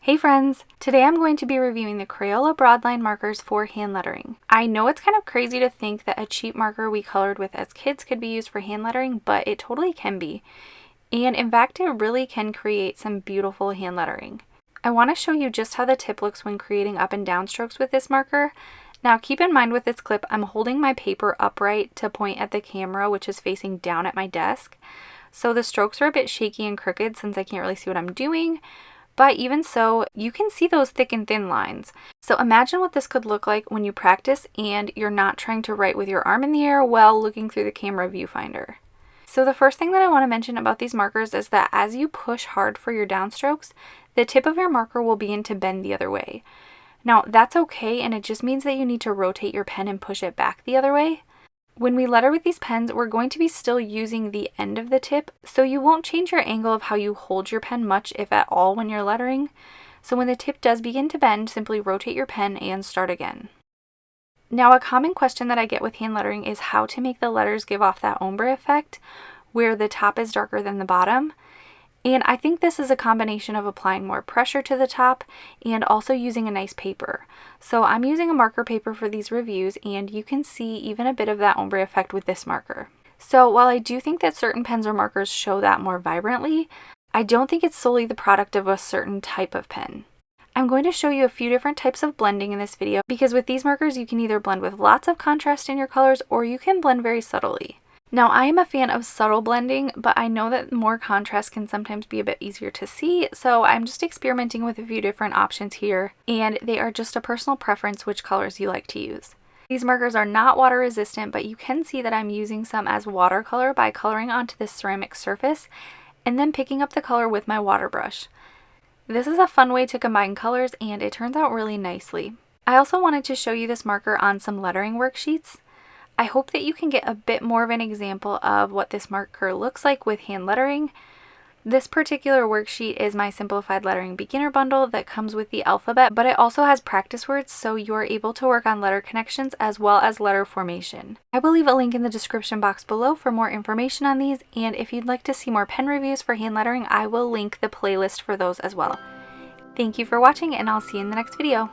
Hey friends! Today I'm going to be reviewing the Crayola Broadline markers for hand lettering. I know it's kind of crazy to think that a cheap marker we colored with as kids could be used for hand lettering, but it totally can be. And in fact, it really can create some beautiful hand lettering. I want to show you just how the tip looks when creating up and down strokes with this marker. Now keep in mind with this clip, I'm holding my paper upright to point at the camera, which is facing down at my desk. So the strokes are a bit shaky and crooked since I can't really see what I'm doing. But even so, you can see those thick and thin lines. So imagine what this could look like when you practice and you're not trying to write with your arm in the air while looking through the camera viewfinder. So the first thing that I want to mention about these markers is that as you push hard for your downstrokes, the tip of your marker will begin to bend the other way. Now that's okay, and it just means that you need to rotate your pen and push it back the other way. When we letter with these pens, we're going to be still using the end of the tip, so you won't change your angle of how you hold your pen much, if at all, when you're lettering. So when the tip does begin to bend, simply rotate your pen and start again. Now a common question that I get with hand lettering is how to make the letters give off that ombre effect, where the top is darker than the bottom. And I think this is a combination of applying more pressure to the top and also using a nice paper. So I'm using a marker paper for these reviews, and you can see even a bit of that ombre effect with this marker. So while I do think that certain pens or markers show that more vibrantly, I don't think it's solely the product of a certain type of pen. I'm going to show you a few different types of blending in this video, because with these markers you can either blend with lots of contrast in your colors or you can blend very subtly. Now, I am a fan of subtle blending, but I know that more contrast can sometimes be a bit easier to see, so I'm just experimenting with a few different options here, and they are just a personal preference which colors you like to use. These markers are not water resistant, but you can see that I'm using some as watercolor by coloring onto this ceramic surface and then picking up the color with my water brush. This is a fun way to combine colors, and it turns out really nicely. I also wanted to show you this marker on some lettering worksheets. I hope that you can get a bit more of an example of what this marker looks like with hand lettering. This particular worksheet is my Simplified Lettering Beginner Bundle that comes with the alphabet, but it also has practice words, so you're able to work on letter connections as well as letter formation. I will leave a link in the description box below for more information on these, and if you'd like to see more pen reviews for hand lettering, I will link the playlist for those as well. Thank you for watching, and I'll see you in the next video.